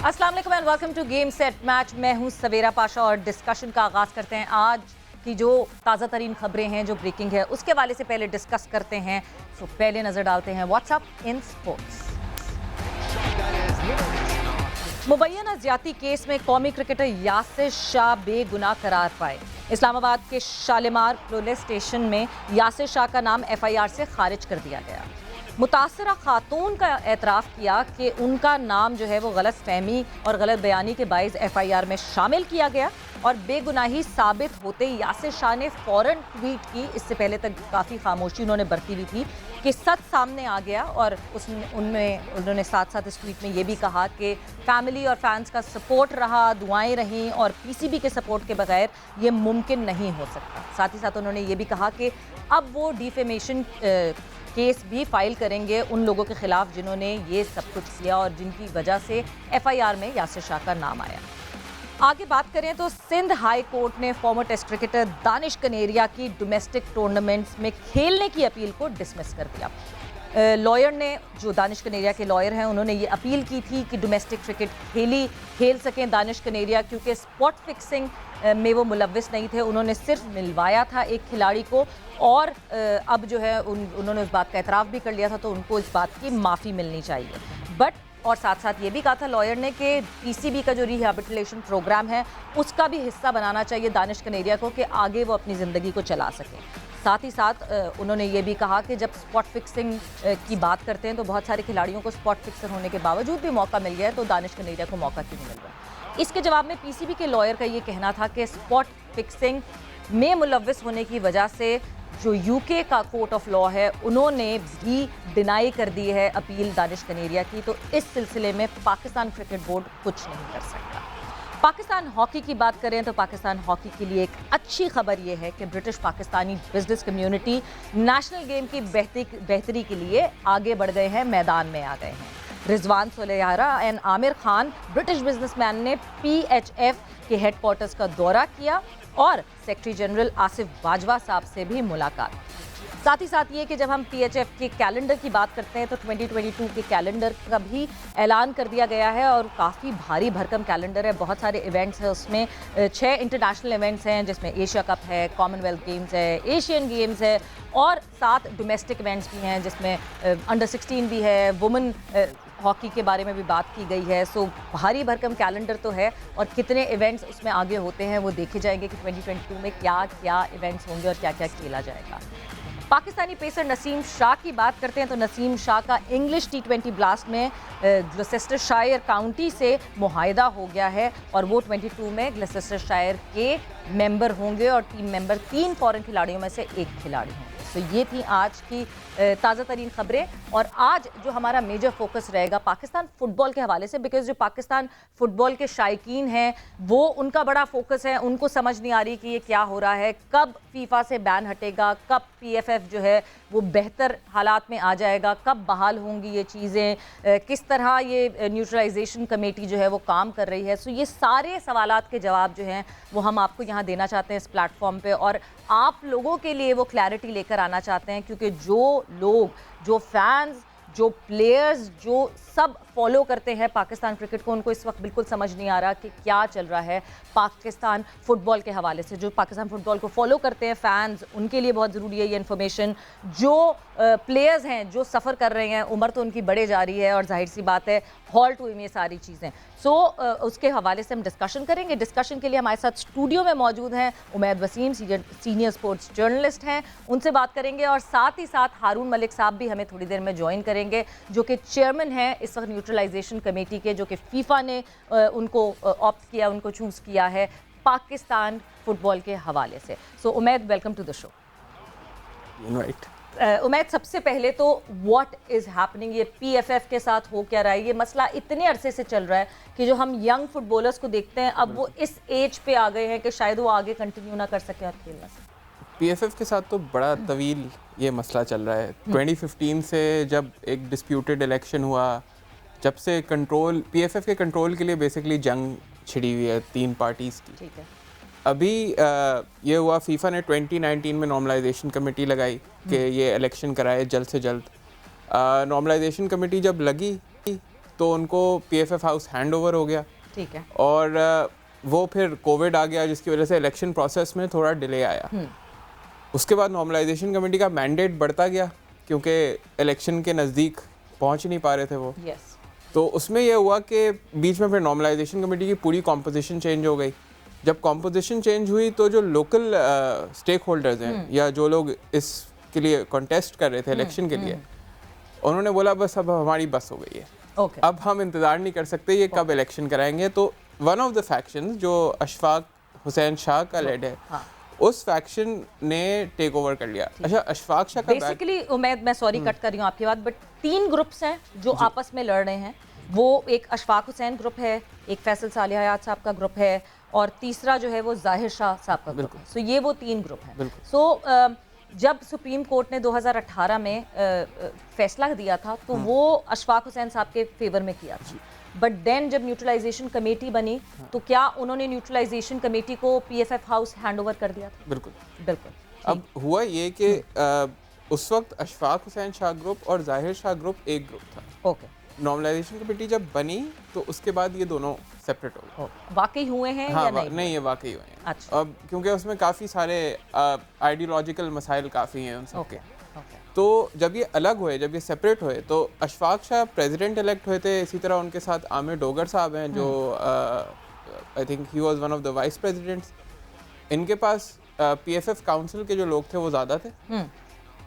अस्सलाम वालेकुम and welcome to game set match. मैं हूं सवेरा पाशा और डिस्कशन का आगाज़ करते हैं। आज की जो ताज़ा तरीन खबरें हैं, जो ब्रेकिंग है, उसके हवाले से पहले डिस्कस करते हैं। तो पहले नज़र डालते हैं व्हाट्सएप इन स्पोर्ट्स। मुबैना ज्यादती केस में कौमी क्रिकेटर यासिर शाह बेगुनाह करार पाए। इस्लामाबाद के शालीमार पुलिस स्टेशन में यासिर शाह का नाम FIR से खारिज कर दिया गया। मुतासरा खातून का एतराफ़ किया कि उनका नाम जो है वो गलत फहमी और गलत बयानी के बाइस FIR में शामिल किया गया और बेगुनाही साबित होते यासिर शाह ने फ़ौरन ट्वीट की। इससे पहले तक काफ़ी खामोशी उन्होंने बरती हुई थी कि सच सामने आ गया और उन्होंने साथ साथ इस ट्वीट में ये भी कहा कि फैमिली और फैंस का सपोर्ट रहा, दुआएं रहीं और PCB के सपोर्ट के बगैर ये मुमकिन नहीं हो सकता। साथ ही साथ उन्होंने ये भी कहा कि अब वो डिफेमेशन केस भी फाइल करेंगे उन लोगों के खिलाफ जिन्होंने ये सब कुछ किया और जिनकी वजह से FIR में यासिर शाह का नाम आया। आगे बात करें तो सिंध हाई कोर्ट ने former test cricketer Danish Kaneria की डोमेस्टिक टूर्नामेंट्स में खेलने की अपील को डिसमिस कर दिया। लॉयर ने, जो दानिश कनेरिया के लॉयर हैं, उन्होंने ये अपील की थी कि डोमेस्टिक क्रिकेट खेल सकें दानिश कनेरिया, क्योंकि स्पॉट फिक्सिंग में वो मुलव्विस नहीं थे। उन्होंने सिर्फ मिलवाया था एक खिलाड़ी को और अब जो है उन्होंने उस बात का एतराफ़ भी कर लिया था, तो उनको इस बात की माफ़ी मिलनी चाहिए। और साथ साथ ये भी कहा था लॉयर ने कि PCB का जो रिहैबिलिटेशन प्रोग्राम है उसका भी हिस्सा बनाना चाहिए दानिश कनेरिया को कि आगे वो अपनी ज़िंदगी को चला सकें। साथ ही साथ उन्होंने ये भी कहा कि जब स्पॉट फिक्सिंग की बात करते हैं तो बहुत सारे खिलाड़ियों को स्पॉट फिक्सर होने के बावजूद भी मौका मिल गया है, तो दानिश कनेरिया को मौका क्यों नहीं मिल रहा। इसके जवाब में PCB के लॉयर का ये कहना था कि स्पॉट फिक्सिंग में मुलव्विस होने की वजह से जो UK का कोर्ट ऑफ लॉ है उन्होंने भी डिनाई कर दी है अपील दानिश कनेरिया की, तो इस सिलसिले में पाकिस्तान क्रिकेट बोर्ड कुछ नहीं कर सकता। पाकिस्तान हॉकी की बात करें तो पाकिस्तान हॉकी के लिए एक अच्छी खबर यह है कि British Pakistani business community national game की बेहतरी के लिए आगे बढ़ गए हैं, मैदान में आ गए हैं। Rizwan Solehria and Aamir Khan British businessman ने PHF के हेडक्वार्टर्स का दौरा किया और सेक्रेटरी जनरल आसिफ बाजवा साहब से भी मुलाकात। साथ ही साथ ये कि जब हम PHF के कैलेंडर की बात करते हैं तो 2022 के कैलेंडर का भी ऐलान कर दिया गया है और काफ़ी भारी भरकम कैलेंडर है। बहुत सारे इवेंट्स हैं उसमें, 6 इंटरनेशनल इवेंट्स हैं जिसमें एशिया कप है, कॉमनवेल्थ गेम्स है, एशियन गेम्स है और 7 डोमेस्टिक इवेंट्स भी हैं जिसमें अंडर 16 भी है, वुमेन हॉकी के बारे में भी बात की गई है। सो भारी भरकम कैलेंडर तो है और कितने इवेंट्स उसमें आगे होते हैं वो देखे जाएंगे कि 2022 में क्या क्या इवेंट्स होंगे और क्या क्या खेला जाएगा। पाकिस्तानी पेसर नसीम शाह की बात करते हैं तो नसीम शाह का इंग्लिश T20 ब्लास्ट में ग्लुचेस्टरशायर काउंटी से मुआहदा हो गया है और वो 22 में ग्लुचेस्टरशायर के मेंबर होंगे और टीम मेंबर 3 फॉरेन खिलाड़ियों में से एक खिलाड़ी होंगे। तो ये थी आज की ताज़ा तरीन खबरें और आज जो हमारा मेजर फोकस रहेगा पाकिस्तान फुटबॉल के हवाले से, बिकॉज जो पाकिस्तान फुटबॉल के शायकीन हैं वो उनका बड़ा फोकस है। उनको समझ नहीं आ रही कि ये क्या हो रहा है, कब FIFA से बैन हटेगा, कब PFF जो है वो बेहतर हालात में आ जाएगा, कब बहाल होंगी ये चीज़ें, किस तरह ये न्यूट्रलाइजेशन कमेटी जो है वो काम कर रही है। सो ये सारे सवालात के जवाब जो हैं वो हम आपको यहाँ देना चाहते हैं इस प्लेटफॉर्म पे और आप लोगों के लिए वो क्लैरिटी लेकर आना चाहते हैं, क्योंकि जो लोग, जो फैंस, जो प्लेयर्स, जो सब फॉलो करते हैं पाकिस्तान क्रिकेट को, उनको इस वक्त बिल्कुल समझ नहीं आ रहा कि क्या चल रहा है पाकिस्तान फुटबॉल के हवाले से। जो पाकिस्तान फुटबॉल को फॉलो करते हैं फैंस, उनके लिए बहुत ज़रूरी है ये इन्फॉर्मेशन। जो प्लेयर्स हैं जो सफ़र कर रहे हैं, उम्र तो उनकी बढ़े जा रही है और जाहिर सी बात है हॉल्ट हुई ये सारी चीज़ें। सो उसके हवाले से हम डिस्कशन करेंगे। डिस्कशन के लिए हमारे साथ स्टूडियो में मौजूद हैं Umaid Waseem, senior sports journalist हैं, उनसे बात करेंगे और साथ ही साथ हारून मलिक साहब भी हमें थोड़ी देर में ज्वाइन करेंगे जो कि चेयरमैन हैं इस वक्त न्यूट्रलाइजेशन कमेटी के, जो कि FIFA ने उनको ऑप्ट किया, उनको चूज़ किया है पाकिस्तान फुटबॉल के हवाले से। So Umaid, welcome to the show. Umaid, सबसे पहले तो व्हाट इज़ हैपनिंग, ये PFF के साथ हो क्या रहा है? ये मसला इतने अरसे से चल रहा है कि जो हम यंग फुटबॉलर्स को देखते हैं अब वो इस एज पे आ गए हैं कि शायद वो आगे कंटिन्यू ना कर सकें और खेलना। PFF के साथ तो बड़ा तवील ये मसला चल रहा है। 2015 से जब एक डिस्प्यूटेड इलेक्शन हुआ, जब से कंट्रोल PFF के कंट्रोल के लिए बेसिकली जंग छिड़ी हुई है 3 पार्टीज़ की। ठीक है। अभी ये हुआ, FIFA ने 2019 में नॉर्मलाइजेशन कमेटी लगाई कि ये इलेक्शन कराए जल्द से जल्द। नॉर्मलाइजेशन कमेटी जब लगी तो उनको पीएफएफ हाउस हैंड ओवर हो गया ठीक है। और वो फिर कोविड आ गया जिसकी वजह से इलेक्शन प्रोसेस में थोड़ा डिले आया। उसके बाद नॉर्मलाइजेशन कमेटी का मैंडेट बढ़ता गया क्योंकि इलेक्शन के नज़दीक पहुंच नहीं पा रहे थे वो। यस। तो उसमें यह हुआ कि बीच में फिर नॉर्मलाइजेशन कमेटी की पूरी कॉम्पोजिशन चेंज हो गई। जब कॉम्पोजिशन चेंज हुई तो जो लोकल स्टेक होल्डर्स हैं या जो लोग इसके लिए कॉन्टेस्ट कर रहे थे इलेक्शन के लिए, उन्होंने बोला बस अब हमारी बस हो गई है, अब हम इंतज़ार नहीं कर सकते ये कब इलेक्शन कराएंगे। तो वन ऑफ द फैक्शंस जो अशफाक हुसैन शाह का लेड है, उस फैक्शन ने टेक ओवर कर लिया। अच्छा, अशफाक शाह का बेसिकली मैं सॉरी कट कर रही हूँ आपकी बात, बट 3 ग्रुप्स हैं जो आपस में लड़ रहे हैं। वो एक अशफाक हुसैन ग्रुप है, एक फैसल सालिह हयात साहब का ग्रुप है, और तीसरा जो है वो जाहिर शाह साहब का ग्रुप है। सो ये वो 3 ग्रुप हैं। सो जब सुप्रीम कोर्ट ने 2018 में फैसला दिया था तो वो अशफाक हुसैन साहब के फेवर में किया था, बट देन जब न्यूट्रलाइजेशन कमेटी बनी तो क्या उन्होंने न्यूट्रलाइजेशन कमेटी को पीएफएफ हाउस हैंडओवर कर दिया था? बिल्कुल। अब हुआ ये कि उस वक्त अशफाक हुसैन शाह ग्रुप और जाहिर शाह ग्रुप एक ग्रुप था। ओके। नॉर्मलाइजेशन कमेटी जब बनी तो उसके बाद ये दोनों सेपरेट हो गए। वाकई हुए हैं हाँ, या नहीं? नहीं, ये वाकई हुए हैं। अच्छा। अब क्योंकि उसमें काफ़ी सारे आइडियोलॉजिकल मसाइल काफ़ी हैं उन सबके। तो जब ये अलग हुए, जब ये सेपरेट हुए, तो अशफाक शाह प्रेसिडेंट इलेक्ट हुए थे। इसी तरह उनके साथ आमिर डोगर साहब हैं जो I think he was one of the vice presidents. इनके पास पीएफएफ काउंसिल के जो लोग थे वो ज़्यादा थे।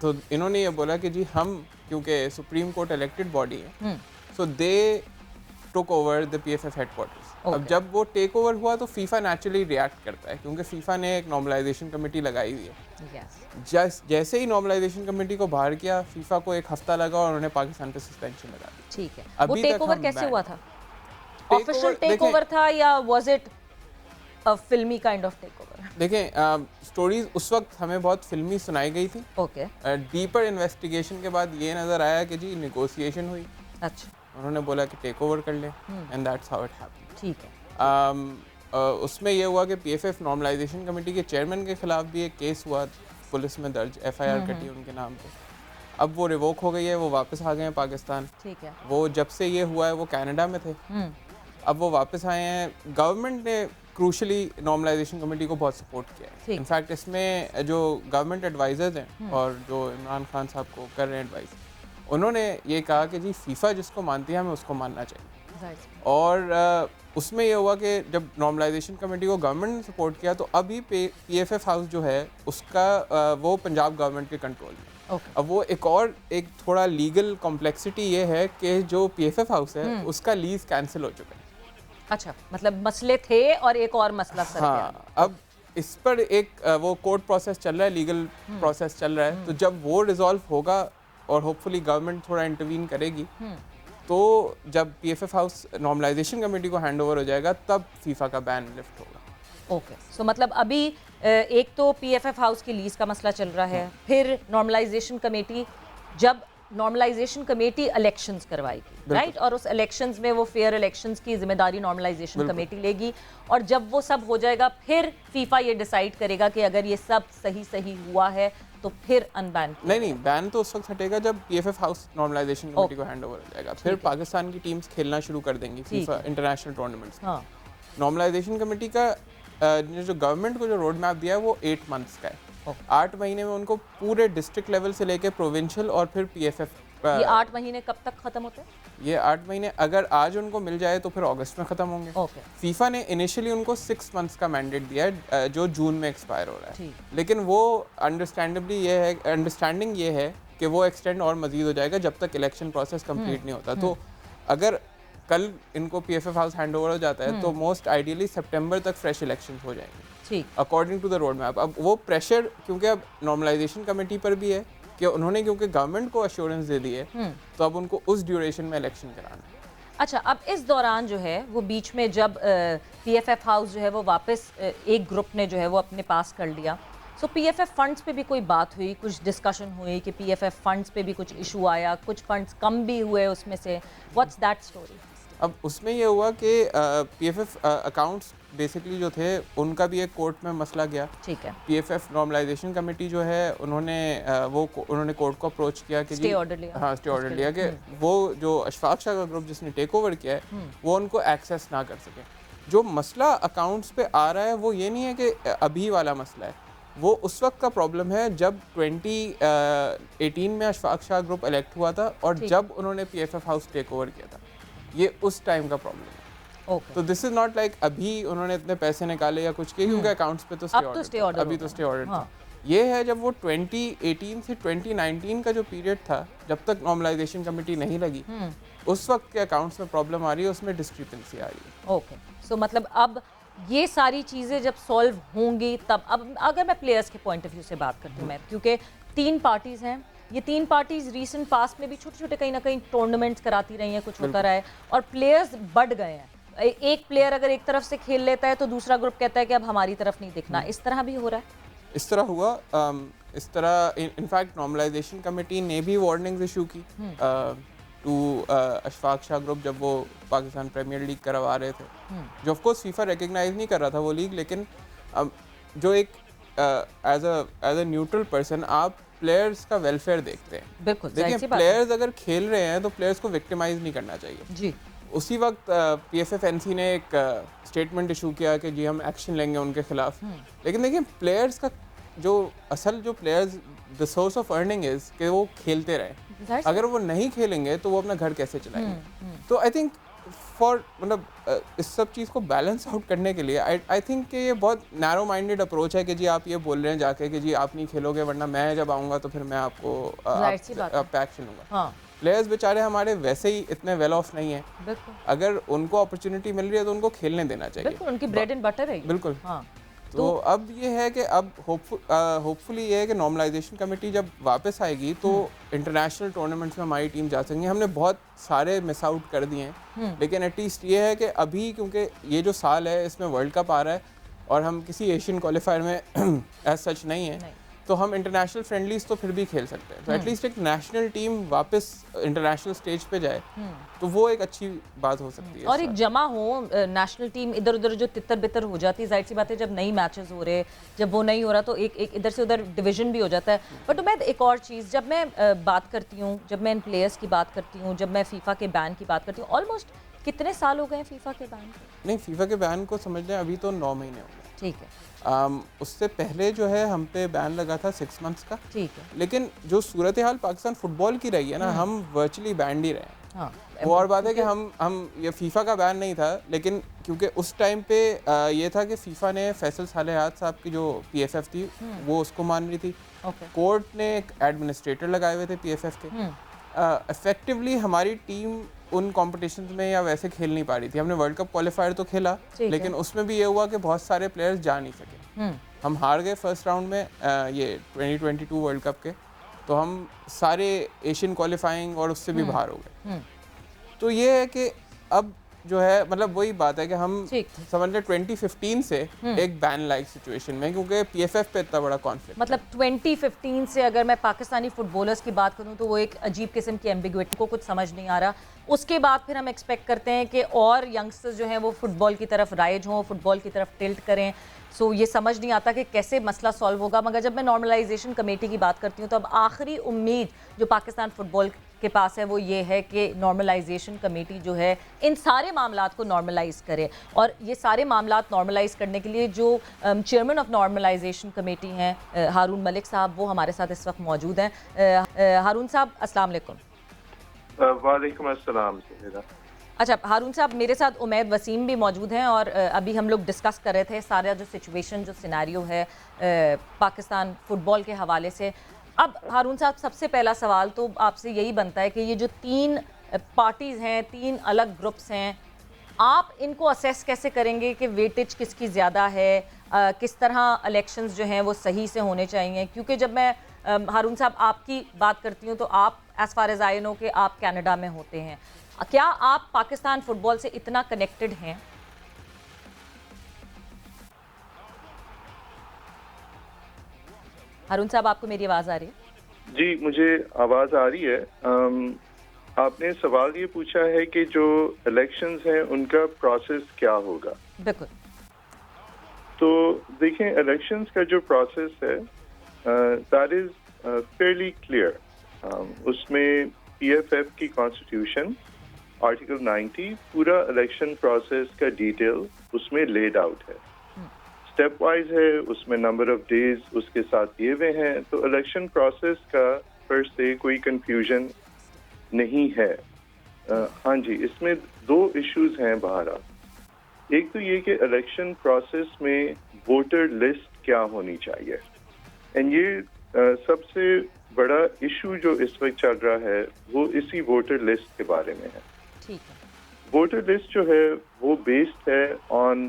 तो इन्होंने ये बोला कि जी हम, क्योंकि सुप्रीम कोर्ट इलेक्टेड बॉडी है, so they took over the PFF headquarters. अब जब वो टेक ओवर हुआ तो फीफा नेचुरली रिएक्ट करता है क्योंकि फीफा ने एक नॉर्मलाइजेशन कमेटी लगाई हुई है। जैसे ही नॉर्मलाइजेशन कमेटी को बाहर किया, फीफा को 1 हफ्ता लगा और उन्होंने पाकिस्तान पे सस्पेंशन लगा दी। ठीक है। वो टेक ओवर कैसे हुआ था? ऑफिशियल टेक देखें, ओवर था या वाज इट अ फिल्मी काइंड ऑफ टेक ओवर? देखें, स्टोरीज उस वक्त हमें बहुत फिल्मी सुनाई गई थी। ओके। डीपर इन्वेस्टिगेशन के बाद ये नज़र आया कि जी नेगोशिएशन हुई। अच्छा। उन्होंने बोला कि टेक ओवर कर लें and that's how it happened. ठीक है। उसमें यह हुआ कि पीएफएफ नॉर्मलाइजेशन कमेटी के चेयरमैन के खिलाफ भी एक केस हुआ, पुलिस में दर्ज एफआईआर कटी उनके नाम पे। अब वो रिवोक हो गई है, वो वापस आ गए हैं पाकिस्तान। ठीक है। वो जब से ये हुआ है वो कनाडा में थे, अब वो वापस आए हैं। गवर्नमेंट ने क्रूशली नॉर्मलाइजेशन कमेटी को बहुत सपोर्ट किया है। इनफैक्ट इसमें जो गवर्नमेंट एडवाइजर्स हैं और जो इमरान खान साहब को कर रहे हैं एडवाइस, उन्होंने ये कहा कि जी फीफा जिसको मानती है हमें उसको मानना चाहिए। और उसमें ये हुआ कि जब नॉर्मलाइजेशन कमेटी को गवर्नमेंट ने सपोर्ट किया तो अभी पीएफएफ हाउस जो है उसका वो पंजाब गवर्नमेंट के कंट्रोल में। अब वो एक थोड़ा लीगल कॉम्प्लेक्सिटी ये है कि जो पीएफएफ हाउस है उसका लीज कैंसिल हो चुका है। अच्छा, मतलब मसले थे और एक और मसला सर पे आ गया। अब इस पर एक वो कोर्ट प्रोसेस चल रहा है, लीगल प्रोसेस चल रहा है। तो जब वो रिजॉल्व होगा और होपफुली गवर्नमेंट थोड़ा इंटरवीन करेगी, तो जब पीएफएफ हाउस नॉर्मलाइजेशन कमेटी को हैंड ओवर हो जाएगा तब फीफा का बैन लिफ्ट होगा। ओके। सो मतलब अभी एक तो पीएफएफ हाउस की लीज का मसला चल रहा है, फिर नॉर्मलाइजेशन कमेटी, जब नॉर्मलाइजेशन कमेटी इलेक्शंस करवाएगी, राइट, और उस इलेक्शंस में वो फेयर इलेक्शंस की जिम्मेदारी नॉर्मलाइजेशन कमेटी लेगी, और जब वो सब हो जाएगा फिर फीफा ये डिसाइड करेगा कि अगर ये सब सही हुआ है तो फिर अनबैन। नहीं, बैन तो उस वक्त हटेगा जब पीएफएफ हाउस नॉर्मलाइजेशन कमेटी को हैंड ओवर हो जाएगा। फिर पाकिस्तान की टीम्स खेलना शुरू कर देंगी FIFA international tournaments. Normalization committee का जो गवर्नमेंट को जो रोड मैप दिया है वो 8 मंथ्स का है। 8 महीने में उनको पूरे डिस्ट्रिक्ट लेवल से लेके प्रोविंशियल और फिर पीएफएफ। ये 8 महीने कब तक खत्म होते हैं? ये 8 महीने अगर आज उनको मिल जाए तो फिर अगस्त में ख़त्म होंगे। फीफा ने इनिशियली उनको 6 मंथ्स का मैंडेट दिया है जो जून में एक्सपायर हो रहा है, लेकिन वो अंडरस्टैंडिंग ये है कि वो एक्सटेंड और मजीद हो जाएगा जब तक इलेक्शन प्रोसेस कंप्लीट नहीं होता। तो अगर कल इनको पीएफएफ हाउस हैंड ओवर हो जाता है तो मोस्ट आइडियली सितंबर तक फ्रेश इलेक्शंस हो जाएंगे according to the road map. अब वो प्रेशर क्योंकि अब नॉर्मलाइजेशन कमेटी पर भी है कि उन्होंने क्योंकि गवर्नमेंट को अश्योरेंस दे दी है तो अब उनको उस ड्यूरेशन में इलेक्शन कराना है। अच्छा, अब इस दौरान जो है वो बीच में जब पीएफएफ हाउस जो है वो वापस एक ग्रुप ने जो है वो अपने पास कर लिया, सो पीएफएफ फंड्स पे भी कोई बात हुई, कुछ डिस्कशन हुई कि पीएफएफ फंड्स पे भी कुछ इशू आया, कुछ फंड्स कम भी हुए उसमें से, व्हाट्स दैट स्टोरी? अब उसमें ये हुआ कि पीएफएफ अकाउंट्स बेसिकली जो थे उनका भी एक कोर्ट में मसला गया। ठीक है, पीएफएफ नॉर्मलाइजेशन कमेटी जो है उन्होंने उन्होंने कोर्ट को अप्रोच किया कि स्टे जी, ऑर्डर लिया। हाँ स्टे ऑर्डर उसके लिया लिए। कि वो जो अशफाक शाह का ग्रुप जिसने टेक ओवर किया है वो उनको एक्सेस ना कर सके। जो मसला अकाउंट्स पे आ रहा है वो ये नहीं है कि अभी वाला मसला है, वो उस वक्त का प्रॉब्लम है जब 2018 में अशफाक शाह ग्रुप इलेक्ट हुआ था और ठीक। जब उन्होंने पीएफएफ हाउस टेक ओवर किया था, ये उस टाइम का प्रॉब्लम है। ओके, तो दिस इज नॉट लाइक अभी उन्होंने इतने पैसे निकाले या कुछ किए, क्योंकि अकाउंट्स पे तो अब तो स्टे ऑर्डर अभी तो स्टे ऑर्डर हाँ। था। ये है जब वो 2018 से 2019 का जो पीरियड था, जब तक नॉर्मलाइजेशन कमेटी नहीं लगी, उस वक्त के अकाउंट्स में प्रॉब्लम आ रही है, उसमें डिस्क्रिपेंसी आ रही है। ओके, सो मतलब अब ये सारी चीज़ें जब सॉल्व होंगी तब, अब अगर मैं प्लेयर्स के पॉइंट ऑफ व्यू से बात करती हूँ मैं, क्योंकि 3 पार्टीज़ हैं, ये 3 पार्टीज़ रीसेंट पास्ट में भी छोटे छोटे कहीं ना कहीं टूर्नामेंट्स कराती रही हैं, कुछ होता रहा है और प्लेयर्स बढ़ गए हैं। एक प्लेयर अगर एक तरफ से खेल लेता है तो दूसरा ग्रुप कहता है कि अब हमारी तरफ नहीं दिखना, इस तरह भी हो रहा है। इस तरह हुआ, इस तरह इनफैक्ट नॉर्मलाइजेशन कमेटी ने भी वार्निंग्स इशू की टू अशफाक शाह ग्रुप जब वो पाकिस्तान प्रीमियर लीग करवा रहे थे, जो ऑफ कोर्स फीफा रिकग्नाइज नहीं कर रहा था वो लीग, लेकिन जो एक एज अ न्यूट्रल पर्सन आप प्लेयर्स का वेलफेयर देखते हैं। बिल्कुल, देखिए प्लेयर्स अगर खेल रहे हैं तो प्लेयर्स को विक्टिमाइज नहीं करना चाहिए जी। उसी वक्त पीएफएफएनसी ने एक स्टेटमेंट इशू किया कि जी हम एक्शन लेंगे उनके खिलाफ। लेकिन देखिए प्लेयर्स का जो players the source of earning is कि वो खेलते रहे, अगर वो नहीं खेलेंगे तो वो अपना घर कैसे चलाएंगे। तो आई थिंक फॉर मतलब इस सब चीज़ को बैलेंस आउट करने के लिए आई थिंक कि ये बहुत नैरो माइंडेड अप्रोच है कि जी आप ये बोल रहे हैं जाके कि जी आप नहीं खेलोगे वरना मैं जब आऊँगा तो फिर मैं आपको आप पे एक्शन लूँगा। हाँ, प्लेयर्स बेचारे हमारे वैसे ही इतने वेल ऑफ नहीं है, बिल्कुल अगर उनको अपॉर्चुनिटी मिल रही है तो उनको खेलने देना चाहिए। बिल्कुल, उनकी ब्रेड एंड बटर है ये। बिल्कुल। हाँ, तो अब ये है कि अब होपफुली ये है कि नॉर्मलाइजेशन कमेटी जब वापस आएगी तो इंटरनेशनल टूर्नामेंट्स में हमारी टीम जा सकेंगे। हमने बहुत सारे मिस आउट कर दिए हैं, लेकिन एटलीस्ट ये है कि अभी क्योंकि ये जो साल है इसमें वर्ल्ड कप आ रहा है और हम किसी एशियन क्वालिफायर में एज सच नहीं है, तो हम इंटरनेशनल फ्रेंडलीज तो फिर भी खेल सकते हैं। तो एटलीस्ट एक नेशनल टीम वापस इंटरनेशनल स्टेज पे जाए तो वो एक अच्छी बात हो सकती है। और एक जमा हो नेशनल टीम, इधर उधर जो तितर बितर हो जाती है, जाहिर सी बात है जब नई मैचेस हो रहे, जब वो नहीं हो रहा तो एक इधर से उधर डिवीजन भी हो जाता है। बट मैं एक और चीज़, जब मैं बात करती हूँ, जब मैं इन प्लेयर्स की बात करती हूँ, जब मैं फीफा के बैन की बात करती हूँ, ऑलमोस्ट कितने साल हो गए हैं फीफा के बैन को? नहीं, फीफा के बैन को समझ लें अभी तो 9 महीने हो गए। ठीक है, उससे पहले जो है हम पे बैन लगा था 6 मंथ्स का। ठीक है, लेकिन जो सूरत हाल पाकिस्तान फुटबॉल की रही है ना, हम वर्चुअली बैंड ही रहे हैं। हाँ, वो और बात है कि हम ये फीफा का बैन नहीं था, लेकिन क्योंकि उस टाइम पे ये था कि फीफा ने फैसल सालेहात साहब की जो पीएफएफ थी वो उसको मान रही थी। ओके, कोर्ट ने एक एडमिनिस्ट्रेटर लगाए हुए थे पीएफएफ के। इफेक्टिवली हमारी टीम उन कॉम्पिटिशन्स में या वैसे खेल नहीं पा रही थी। हमने वर्ल्ड कप क्वालिफायर तो खेला, लेकिन उसमें भी ये हुआ कि बहुत सारे प्लेयर्स जा नहीं सके। हम हार गए फर्स्ट राउंड में ये 2022 वर्ल्ड कप के, तो हम सारे एशियन क्वालिफाइंग और उससे भी बाहर हो गए। तो ये है कि अब जो है मतलब वही बात है कि हम समझ लें 2015 से एक बैन लाइक सिचुएशन में, क्योंकि पीएफएफ पे इतना बड़ा कॉन्फ्लिक्ट, मतलब 2015 से अगर मैं पाकिस्तानी फुटबॉलर्स की बात करूं तो वो एक अजीब किस्म की एम्बिग्विटी, को कुछ समझ नहीं आ रहा। उसके बाद फिर हम एक्सपेक्ट करते हैं कि और यंगस्टर्स जो हैं वो फुटबॉल की तरफ राइज हों, फुटबॉल की तरफ टिल्ट करें। सो ये समझ नहीं आता कि कैसे मसला सॉल्व होगा। मगर जब मैं नॉर्मलाइजेशन कमेटी की बात करती हूँ तो अब आखिरी उम्मीद जो पाकिस्तान फुटबॉल के पास है वो ये है कि नॉर्मलाइजेशन कमेटी जो है इन सारे मामलात को नॉर्मलाइज करे। और ये सारे मामलात नॉर्मलाइज करने के लिए जो चेयरमैन ऑफ नॉर्मलाइजेशन कमेटी हैं हारून मलिक साहब, वो हमारे साथ इस वक्त मौजूद हैं। हारून साहब अस्सलाम वालेकुम। वालेकुम अस्सलाम। अच्छा हारून साहब, मेरे साथ उमैद वसीम भी मौजूद हैं और अभी हम लोग डिस्कस कर रहे थे सारा जो सिचुएशन, जो सिनेरियो है पाकिस्तान फुटबॉल के हवाले से। अब हारून साहब, सबसे पहला सवाल तो आपसे यही बनता है कि ये जो 3 पार्टीज़ हैं, 3 अलग ग्रुप्स हैं, आप इनको असेस कैसे करेंगे कि वेटेज किसकी ज़्यादा है, किस तरह इलेक्शंस जो हैं वो सही से होने चाहिए? क्योंकि जब मैं हारून साहब आपकी बात करती हूँ तो आप as far as I know कि आप कनाडा में होते हैं, क्या आप पाकिस्तान फुटबॉल से इतना कनेक्टेड हैं? हारून साहब, आपको मेरी आवाज़ आ रही है? जी, मुझे आवाज़ आ रही है। आपने सवाल ये पूछा है कि जो इलेक्शंस हैं उनका प्रोसेस क्या होगा। बिल्कुल। तो देखें, इलेक्शंस का जो प्रोसेस है दैट इज फेयरली क्लियर। उसमें पीएफएफ की कॉन्स्टिट्यूशन आर्टिकल 90 पूरा इलेक्शन प्रोसेस का डिटेल उसमें लेड आउट है, स्टेप वाइज है, उसमें नंबर ऑफ डेज उसके साथ दिए हुए हैं। तो इलेक्शन प्रोसेस का पर से कोई कंफ्यूजन नहीं है। हाँ जी, इसमें दो इश्यूज हैं बहरहाल। एक तो ये कि इलेक्शन प्रोसेस में वोटर लिस्ट क्या होनी चाहिए, एंड ये सबसे बड़ा इशू जो इस वक्त चल रहा है वो इसी वोटर लिस्ट के बारे में है। ठीक है। वोटर लिस्ट जो है वो बेस्ड है on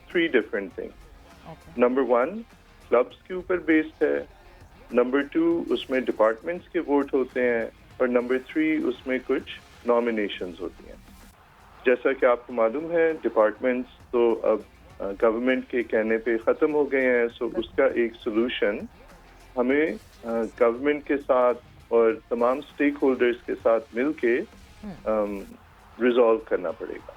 3 different things. Okay. Number 1 clubs के ऊपर बेस्ड है, नंबर 2 उसमें डिपार्टमेंट्स के वोट होते हैं, और नंबर 3 उसमें कुछ नॉमिनेशंस होती हैं। जैसा कि आपको मालूम है, डिपार्टमेंट्स तो अब गवर्नमेंट के कहने पे ख़त्म हो गए हैं, सो उसका एक सोल्यूशन हमें गवर्नमेंट के साथ और तमाम स्टेक होल्डर्स के साथ मिलके रिजॉल्व करना पड़ेगा।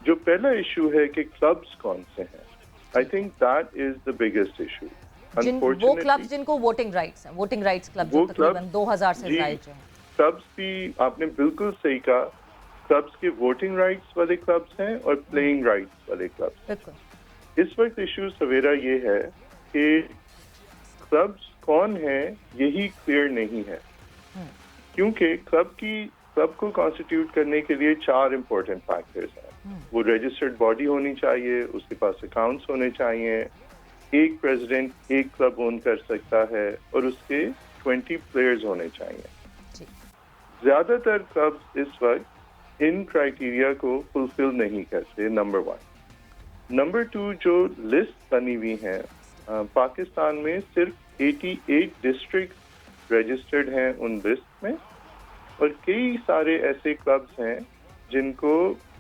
जो पहला इशू है कि क्लब्स कौन से हैं, I think that is the biggest issue. वो क्लब्स जिनको वोटिंग राइट्स हैं, वोटिंग राइट्स क्लब जो तकरीबन 2000 से ज्यादा जो हैं। क्लब्स भी आपने बिल्कुल सही कहा, क्लब्स के वोटिंग राइट्स वाले क्लब्स हैं और प्लेइंग राइट्स वाले क्लब्स। बिल्कुल। इस वक्त इशू सवेरा ये है कि क्लब्स कौन है यही क्लियर नहीं है, क्योंकि क्लब को कॉन्स्टिट्यूट करने के लिए 4 इम्पोर्टेंट फैक्टर्स हैं। वो रजिस्टर्ड बॉडी होनी चाहिए, उसके पास अकाउंट्स होने चाहिए, एक प्रेसिडेंट एक क्लब ओन कर सकता है, और उसके 20 प्लेयर्स होने चाहिए। ज्यादातर क्लब्स इस वक्त इन क्राइटेरिया को फुलफिल नहीं करते, नंबर 1। नंबर 2, जो लिस्ट बनी हुई है पाकिस्तान में सिर्फ 88 डिस्ट्रिक्ट रजिस्टर्ड हैं उन लिस्ट में, और कई सारे ऐसे क्लब्स हैं जिनको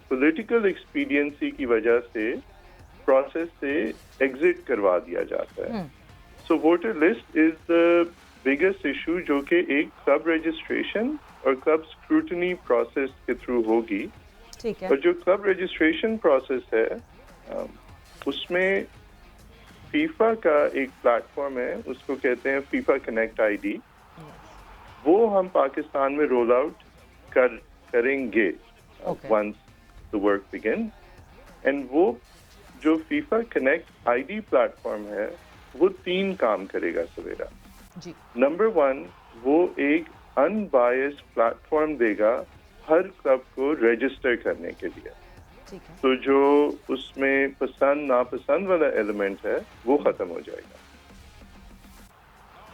पॉलिटिकल एक्सपीडियंसी की वजह से प्रोसेस से एग्जिट करवा दिया जाता है। So voter list is the biggest issue, जो कि एक क्लब रजिस्ट्रेशन और क्लब स्क्रूटनी प्रोसेस के थ्रू होगी। ठीक है। और जो क्लब रजिस्ट्रेशन प्रोसेस है उसमें फीफा का एक प्लेटफॉर्म है, उसको कहते हैं फीफा कनेक्ट आईडी। वो हम पाकिस्तान में रोल आउट करेंगे once the work begin. And वो जो फीफा कनेक्ट आईडी प्लेटफॉर्म है वो 3 काम करेगा सवेरा जी। नंबर 1, वो एक अनबायस्ड प्लेटफॉर्म देगा हर क्लब को रजिस्टर करने के लिए। ठीक है। तो जो उसमें पसंद नापसंद वाला एलिमेंट है वो खत्म हो जाएगा।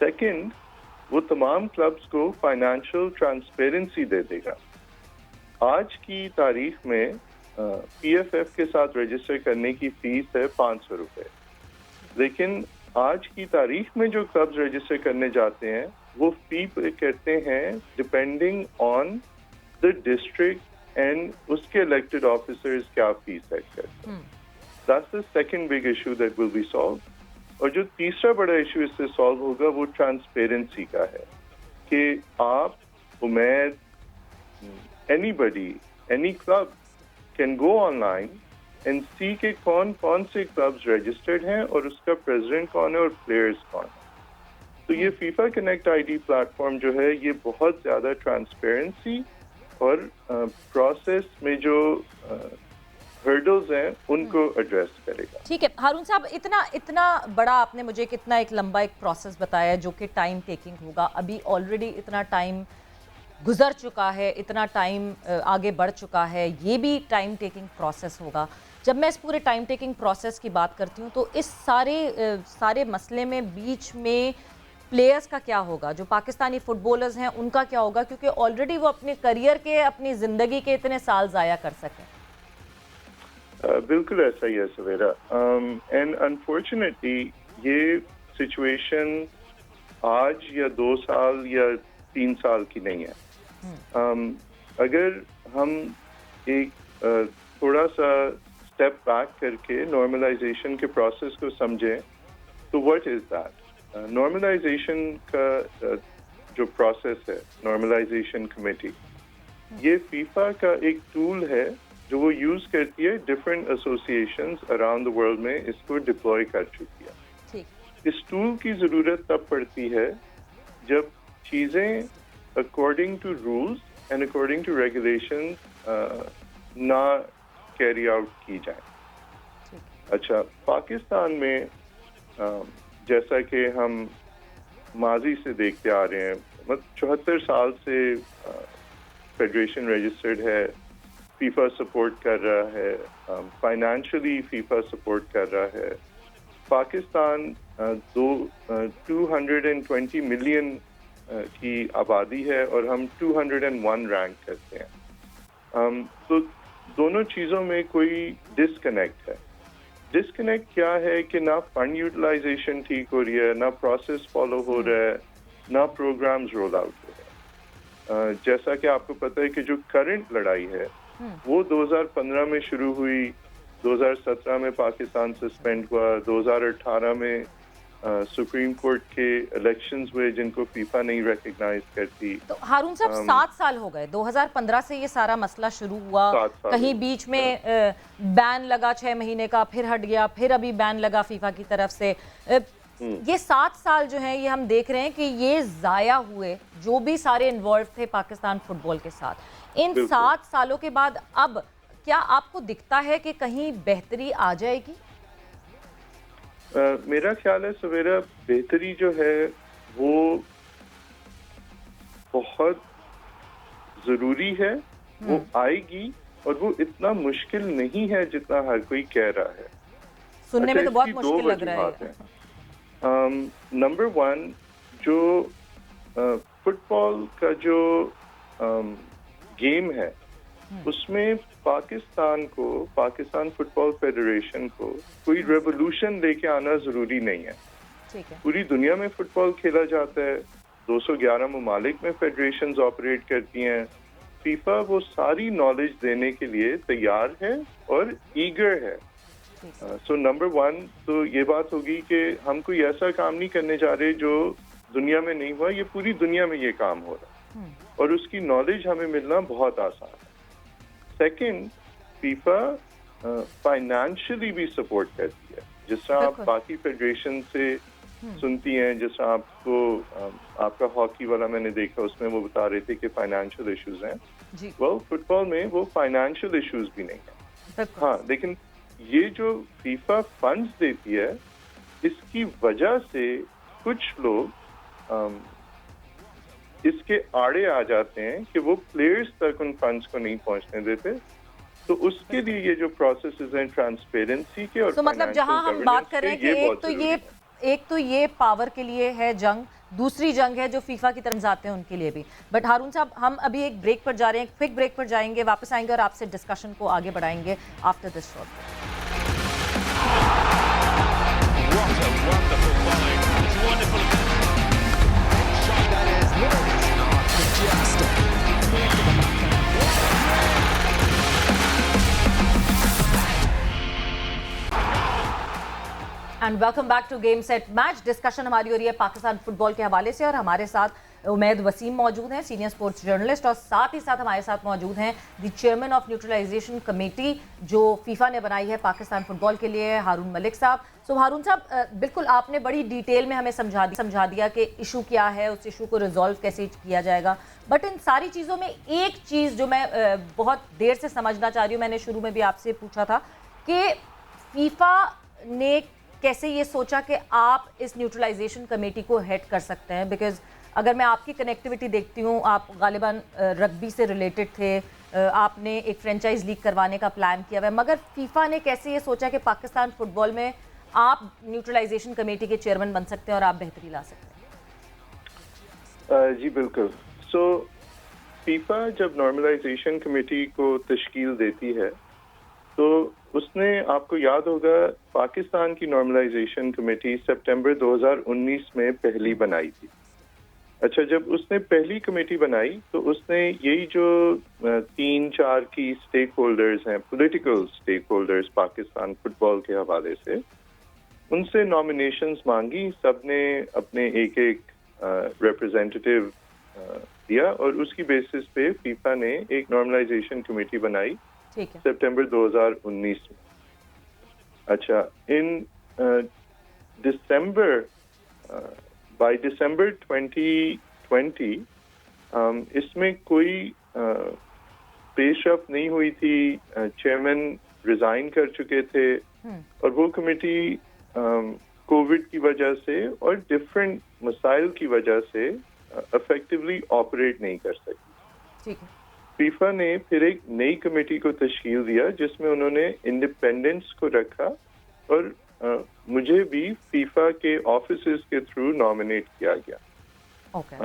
सेकंड, वो तमाम क्लब्स को फाइनेंशियल ट्रांसपेरेंसी दे देगा। आज की तारीख में पीएफएफ के साथ रजिस्टर करने की फीस है 500 रुपए, लेकिन आज की तारीख में जो क्लब्स रजिस्टर करने जाते हैं वो फी पे करते हैं depending on the district and उसके इलेक्टेड ऑफिसर्स क्या फी सेट करते हैं। That's the second big issue that will be solve. और जो तीसरा बड़ा इशू इससे सॉल्व होगा वो ट्रांसपेरेंसी का है कि आप, Umaid, anybody, any club can go online and see के कौन कौन से क्लब्स रजिस्टर्ड हैं और उसका प्रेसिडेंट कौन है और प्लेयर्स कौन है। तो ये फीफा कनेक्ट आईडी प्लेटफॉर्म जो है ये बहुत ज्यादा ट्रांसपेरेंसी और प्रोसेस में जो हर्डल्स हैं उनको एड्रेस करेगा। ठीक है हारून साहब, इतना बड़ा आपने मुझे कितना एक लंबा एक प्रोसेस बताया जो कि टाइम टेकिंग होगा। अभी ऑलरेडी इतना टाइम गुजर चुका है, इतना टाइम आगे बढ़ चुका है, ये भी टाइम टेकिंग प्रोसेस होगा। जब मैं इस पूरे टाइम टेकिंग प्रोसेस की बात करती हूँ तो इस सारे मसले में बीच में प्लेयर्स का क्या होगा, जो पाकिस्तानी फुटबॉलर्स हैं उनका क्या होगा, क्योंकि ऑलरेडी वो अपने करियर के, अपनी ज़िंदगी के इतने साल ज़ाया कर सकें। बिल्कुल ऐसा ही है सवेरा। एंड अनफॉर्चुनेटली ये सिचुएशन आज या 2 साल या 3 साल की नहीं है। अगर हम एक थोड़ा सा स्टेप बैक करके नॉर्मलाइजेशन के प्रोसेस को समझें तो व्हाट इज दैट। नॉर्मलाइजेशन का जो प्रोसेस है नॉर्मलाइजेशन कमेटी, ये फीफा का एक टूल है जो वो यूज करती है, different associations around the world में इसको डिप्लॉय कर चुकी है। ठीक। इस टूल की जरूरत तब पड़ती है जब चीजें according to rules and according to regulation ना कैरी आउट की जाए। अच्छा, पाकिस्तान में जैसा कि हम माजी से देखते आ रहे हैं, मतलब 74 साल से फेडरेशन रजिस्टर्ड है, फीफा सपोर्ट कर रहा है, फाइनेंशियली फीफा सपोर्ट कर रहा है। पाकिस्तान 220 मिलियन की आबादी है और हम 201 रैंक करते हैं। तो दोनों चीज़ों में कोई डिस्कनेक्ट है। डिस्कनेक्ट क्या है कि ना फंड यूटिलाइजेशन ठीक हो रही है, ना प्रोसेस फॉलो हो रहा है, ना प्रोग्राम्स रोल आउट हो रहे हैं। जैसा कि आपको पता है कि जो करंट लड़ाई है वो 2015 में शुरू हुई, 2017 में पाकिस्तान सस्पेंड हुआ, 2018 में सुप्रीम कोर्ट के इलेक्शंस हुए जिनको फीफा नहीं रिकग्नाइज करती। तो हारून साहब 7 साल हो गए, 2015 से ये सारा मसला शुरू हुआ, कहीं बीच में बैन लगा 6 महीने का, फिर हट गया, फिर अभी बैन लगा फीफा की तरफ से। ये 7 साल जो हैं ये हम देख रहे हैं कि ये जाया हुए, जो भी सारे इन्वॉल्व थे पाकिस्तान फुटबॉल के साथ। इन 7 सालों के बाद अब क्या आपको दिखता है कि कहीं बेहतरी आ जाएगी? मेरा ख्याल है सवेरा, बेहतरी जो है वो बहुत जरूरी है, वो आएगी और वो इतना मुश्किल नहीं है जितना हर कोई कह रहा है। सुनने में तो बहुत मुश्किल लग रहा है। नंबर 1, जो फुटबॉल का जो गेम है उसमें पाकिस्तान फुटबॉल फेडरेशन को कोई रेवोल्यूशन लेके आना जरूरी नहीं है। ठीक है। पूरी दुनिया में फुटबॉल खेला जाता है, 211 ममालिक में फेडरेशंस ऑपरेट करती हैं। फीफा वो सारी नॉलेज देने के लिए तैयार है और ईगर है। सो नंबर 1 तो ये बात होगी कि हम कोई ऐसा काम नहीं करने जा रहे जो दुनिया में नहीं हुआ, ये पूरी दुनिया में ये काम हो रहा है और उसकी नॉलेज हमें मिलना बहुत आसान है। सेकंड, फीफा फाइनेंशियली भी सपोर्ट करती है, जिस तरह आप बाकी फेडरेशन से सुनती हैं, जिस तरह आपको आपका हॉकी वाला मैंने देखा, उसमें वो बता रहे थे कि फाइनेंशियल इश्यूज हैं। वेल, फुटबॉल में वो फाइनेंशियल इश्यूज भी नहीं है। हाँ, लेकिन ये जो फीफा फंड्स देती है, इसकी वजह से कुछ लोग इसके आड़े आ जाते हैं कि वो प्लेयर्स तक उन फंड्स को नहीं पहुंचने देते। तो उसके लिए ये जो प्रोसेसेस हैं ट्रांसपेरेंसी के और मतलब जहां हम बात कर रहे हैं कि एक तो ये पावर के लिए है जंग, दूसरी जंग है जो फीफा की तरफ जाते हैं उनके लिए भी। बट हारून साहब, हम अभी एक ब्रेक पर जा रहे हैं, क्विक ब्रेक पर जाएंगे, वापस आएंगे और आपसे डिस्कशन को आगे बढ़ाएंगे after this short. And welcome back to game set match. Discussion हमारी हो रही है पाकिस्तान फुटबॉल के हवाले से और हमारे साथ उमैद वसीम मौजूद हैं, सीनियर स्पोर्ट्स जर्नलिस्ट, और साथ ही साथ हमारे साथ मौजूद हैं the chairman of neutralization committee जो फीफा ने बनाई है पाकिस्तान फुटबॉल के लिए, हारून मलिक साहब। सो हारून साहब, बिल्कुल आपने बड़ी डिटेल में हमें समझा दिया कि इशू क्या है, उस इशू को रिजॉल्व कैसे किया जाएगा। बट इन सारी चीज़ों में एक चीज़ जो मैं बहुत देर से समझना चाह रही हूँ, मैंने शुरू में भी आपसे पूछा था कि फीफा ने कैसे ये सोचा कि आप इस न्यूट्रलाइजेशन कमेटी को हेड कर सकते हैं। बिकॉज अगर मैं आपकी कनेक्टिविटी देखती हूँ, आप गालिबन रग्बी से रिलेटेड थे, आपने एक फ्रेंचाइज लीग करवाने का प्लान किया हुआ है, मगर फीफा ने कैसे ये सोचा कि पाकिस्तान फुटबॉल में आप न्यूट्रलाइजेशन कमेटी के चेयरमैन बन सकते हैं और आप बेहतरी ला सकते हैं? जी बिल्कुल। सो फीफा जब नॉर्मलाइजेशन कमेटी को तश्कील देती है तो उसने, आपको याद होगा, पाकिस्तान की नॉर्मलाइजेशन कमेटी सितंबर 2019 में पहली बनाई थी। अच्छा, जब उसने पहली कमेटी बनाई तो उसने यही जो 3-4 की स्टेक होल्डर्स हैं, political stakeholders Pakistan football के हवाले से, उनसे नॉमिनेशंस मांगी। सबने अपने एक रिप्रेजेंटेटिव दिया और उसकी बेसिस पे फीफा ने एक नॉर्मलाइजेशन कमेटी बनाई ठीक है। सितंबर 2019 में। अच्छा, इन दिसंबर बाय दिसंबर 2020 इसमें कोई पेशरफ नहीं हुई थी। चेयरमैन रिजाइन कर चुके थे और वो कमेटी कोविड की वजह से और डिफरेंट मसाइल की वजह से इफेक्टिवली ऑपरेट नहीं कर सकी। ठीक है। फीफा ने फिर एक नई कमेटी को तश्कील दिया जिसमें उन्होंने इंडिपेंडेंस को रखा और मुझे भी फीफा के ऑफिसेज के थ्रू नॉमिनेट किया गया। ओके।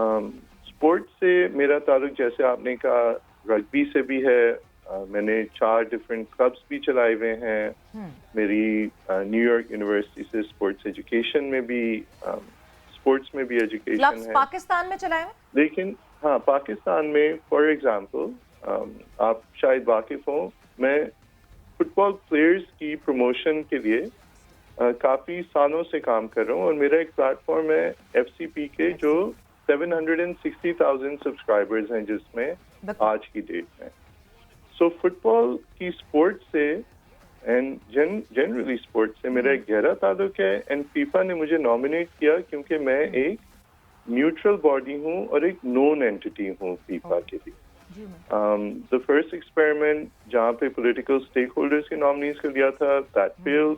स्पोर्ट्स से मेरा ताल्लुक, जैसे आपने कहा, रग्बी से भी है। मैंने 4 डिफरेंट क्लब्स भी चलाए हुए हैं। मेरी न्यूयॉर्क यूनिवर्सिटी से स्पोर्ट्स एजुकेशन में भी, स्पोर्ट्स में भी एजुकेशन क्लब्स है। पाकिस्तान में चलाए हुए? लेकिन हाँ, पाकिस्तान में फॉर एग्जांपल आप शायद वाकिफ हो, मैं फुटबॉल प्लेयर्स की प्रमोशन के लिए काफी सालों से काम कर रहा हूँ और मेरा एक प्लेटफॉर्म है FCP के जो 760,000 सब्सक्राइबर्स हैं जिसमें आज की डेट में। सो फुटबॉल की स्पोर्ट से एंड जनरली स्पोर्ट से मेरा एक गहरा ताल्लुक है एंड फीफा ने मुझे नॉमिनेट किया क्योंकि मैं एक न्यूट्रल बॉडी हूँ और एक नोन एंटिटी हूँ फीफा के लिए। द फर्स्ट एक्सपेरिमेंट जहाँ पे पॉलिटिकल स्टेक होल्डर्स के नॉमिनीज को दिया था, that failed.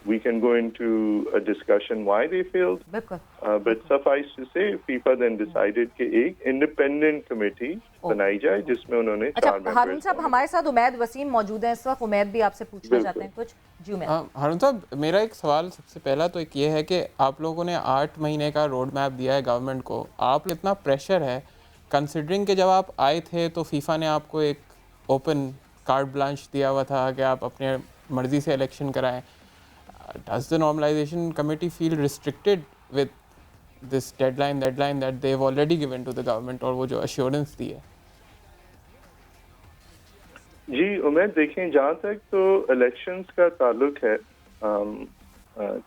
We can go into a discussion why they failed. But suffice to say, FIFA then decided कि एक independent committee बनाई जाए जिसमें उन्होंने 4 members। हारून साहब, हमारे साथ उमैद वसीम मौजूद हैं इस वक्त। उमैद भी आपसे पूछना चाहते हैं कुछ? जी उमैद। हारून साहब, मेरा एक सवाल सबसे पहला तो एक ये है कि आप लोगों ने 8 महीने का रोड मैप दिया है गवर्नमेंट को। आप इतना प्रेशर है कंसिडरिंग कि जब आप आए थे तो फीफा ने आपको एक ओपन कार्ड ब्लांच दिया हुआ था कि आप अपने मर्जी से इलेक्शन कराएं। Does the normalization committee feel restricted with this deadline that they've already given to the government और वो जो assurance दी है? जी उमैद, देखें, जहाँ तक तो इलेक्शंस का ताल्लुक है,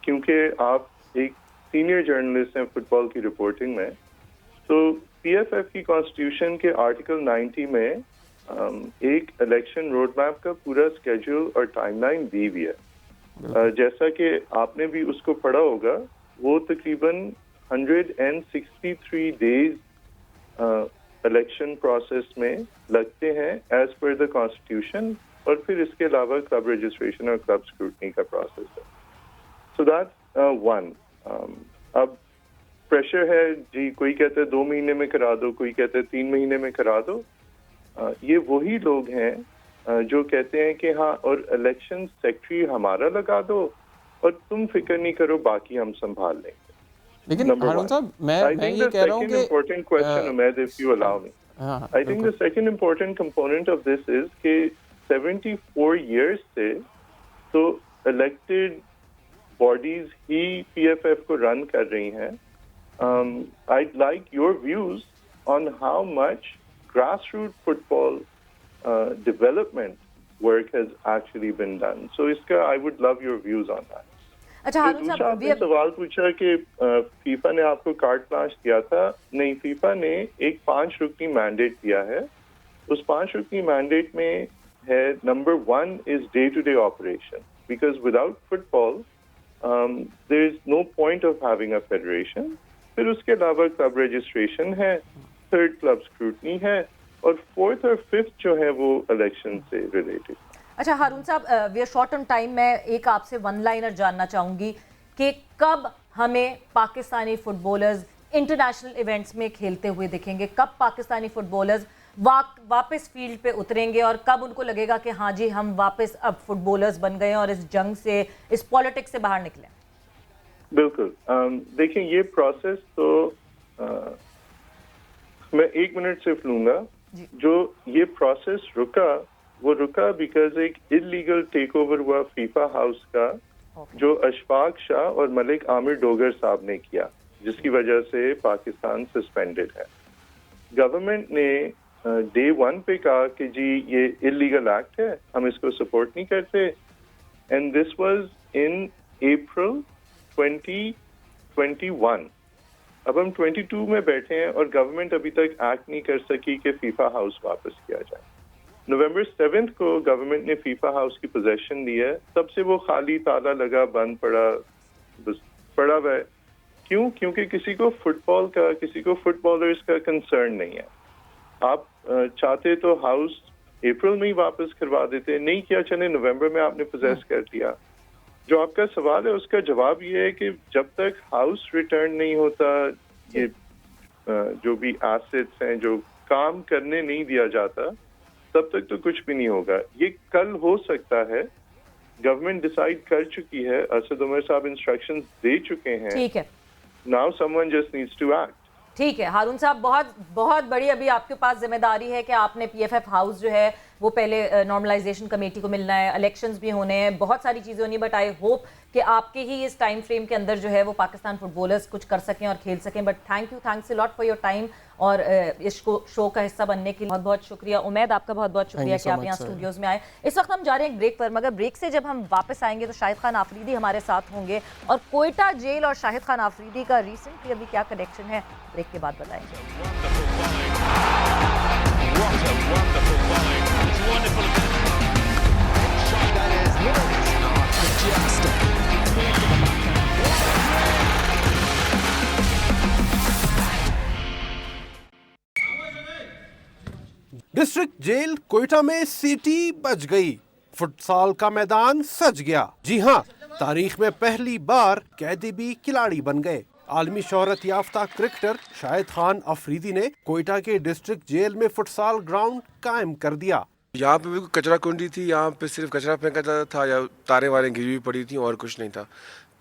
क्योंकि आप एक सीनियर जर्नलिस्ट हैं फुटबॉल की रिपोर्टिंग में, तो PFF की कॉन्स्टिट्यूशन के आर्टिकल 90 में एक इलेक्शन रोड मैप का पूरा स्केड्यूल और टाइमलाइन दी हुई है। जैसा कि आपने भी उसको पढ़ा होगा, वो तकरीबन 163 डेज इलेक्शन प्रोसेस में लगते हैं एज पर द कॉन्स्टिट्यूशन और फिर इसके अलावा क्लब रजिस्ट्रेशन और क्लब स्क्रूटनी का प्रोसेस है। So that's one. अब प्रेशर है जी, कोई कहते हैं 2 महीने में करा दो, कोई कहते हैं 3 महीने में करा दो। ये वही लोग हैं जो कहते हैं कि हाँ, और इलेक्शन सेक्रेटरी हमारा लगा दो और तुम फिक्र नहीं करो, बाकी हम संभाल लेंगे। लेकिन हारून साहब, मैं ये कह रहा हूँ कि important question, Umaid, if you allow me. I think the second important component of this is कि 74 years से तो elected bodies ही PFF को run कर रही हैं। I'd like your views on how much grassroots football development work has actually been done. So इसका I would love your views on that. अच्छा हारून दूसरा साहब, आपने सवाल पूछा कि फीफा ने आपको कार्ड ब्लांच दिया था। नहीं, फीफा ने एक 5 रुकनी मैंडेट दिया है। उस 5 रुकनी मैंडेट में है, number 1 is day to day operation, because without football there is no point of having a federation. फिर उसके अलावा क्लब रजिस्ट्रेशन है, 3rd क्लब स्क्रूटनी है और 4th और 5th जो है वो इलेक्शन से रिलेटेड। अच्छा हारून साहब, we are short on time. मैं एक आपसे वन लाइनर जानना चाहूँगी कि कब हमें पाकिस्तानी फुटबॉलर्स इंटरनेशनल इवेंट्स में खेलते हुए दिखेंगे? कब पाकिस्तानी फुटबॉलर्स वापस फील्ड पे उतरेंगे और कब उनको लगेगा कि हाँ जी, हम वापस अब फुटबॉलर्स बन गए और इस जंग से, इस पॉलिटिक्स से बाहर निकले? बिल्कुल। देखिए, ये प्रोसेस तो मैं 1 मिनट सिर्फ लूंगा। जो ये प्रोसेस रुका, वो रुका बिकॉज एक इलीगल टेक ओवर हुआ फीफा हाउस का, जो अशफाक शाह और मलिक आमिर डोगर साहब ने किया, जिसकी वजह से पाकिस्तान सस्पेंडेड है। गवर्नमेंट ने डे 1 पे कहा कि जी ये इलीगल एक्ट है, हम इसको सपोर्ट नहीं करते, एंड दिस वाज इन अप्रैल 2021। अब हम 22 में बैठे हैं और गवर्नमेंट अभी तक एक्ट नहीं कर सकी कि फीफा हाउस वापस किया जाए। नवंबर 7 को गवर्नमेंट ने फीफा हाउस की पोजेशन दी है, तब से वो खाली, ताला लगा, बंद पड़ा, बस पड़ा हुआ है। क्यों? क्योंकि किसी को फुटबॉल का, किसी को फुटबॉलर्स का कंसर्न नहीं है। आप चाहते तो हाउस अप्रैल में ही वापस करवा देते, नहीं किया, चले नवंबर में आपने पोजेस कर लिया। जो आपका सवाल है उसका जवाब ये है कि जब तक हाउस रिटर्न नहीं होता, ये जो भी एसेट्स हैं जो काम करने नहीं दिया जाता, तब तक तो कुछ भी नहीं होगा। ये कल हो सकता है, गवर्नमेंट डिसाइड कर चुकी है, असद उमर साहब इंस्ट्रक्शंस दे चुके हैं। ठीक है, now someone just needs to act. ठीक है हारून साहब, बहुत बहुत बड़ी अभी आपके पास जिम्मेदारी है कि आपने पीएफएफ हाउस जो है वो पहले नॉर्मलाइजेशन कमेटी को मिलना है, इलेक्शंस भी होने हैं, बहुत सारी चीज़ें होनी, बट आई होप कि आपके ही इस टाइम फ्रेम के अंदर जो है वो पाकिस्तान फुटबॉलर्स कुछ कर सकें और खेल सकें। But thanks a lot for your time और इस शो का हिस्सा बनने के लिए बहुत बहुत शुक्रिया। उमैद, आपका बहुत बहुत शुक्रिया कि आप यहाँ स्टूडियोज़ में आए। इस वक्त हम जा रहे हैं ब्रेक पर, मगर ब्रेक से जब हम वापस आएंगे तो शाहिद खान आफरीदी हमारे साथ होंगे और कोयटा जेल और शाहिद खान आफरीदी का रिसेंटली अभी क्या कनेक्शन है, ब्रेक के बाद डिस्ट्रिक्ट जेल कोयटा में सीटी बज गई, फुटसाल का मैदान सज गया। जी हां, तारीख में पहली बार कैदी भी खिलाड़ी बन गए। आलमी शोहरत याफ्ता क्रिकेटर शाहिद खान अफरीदी ने कोयटा के डिस्ट्रिक्ट जेल में फुटसाल ग्राउंड कायम कर दिया। यहाँ पे बिल्कुल कचरा कुंडी थी, यहाँ पे सिर्फ कचरा फेंका जाता था या तारे वारे गिरी हुई पड़ी थी और कुछ नहीं था।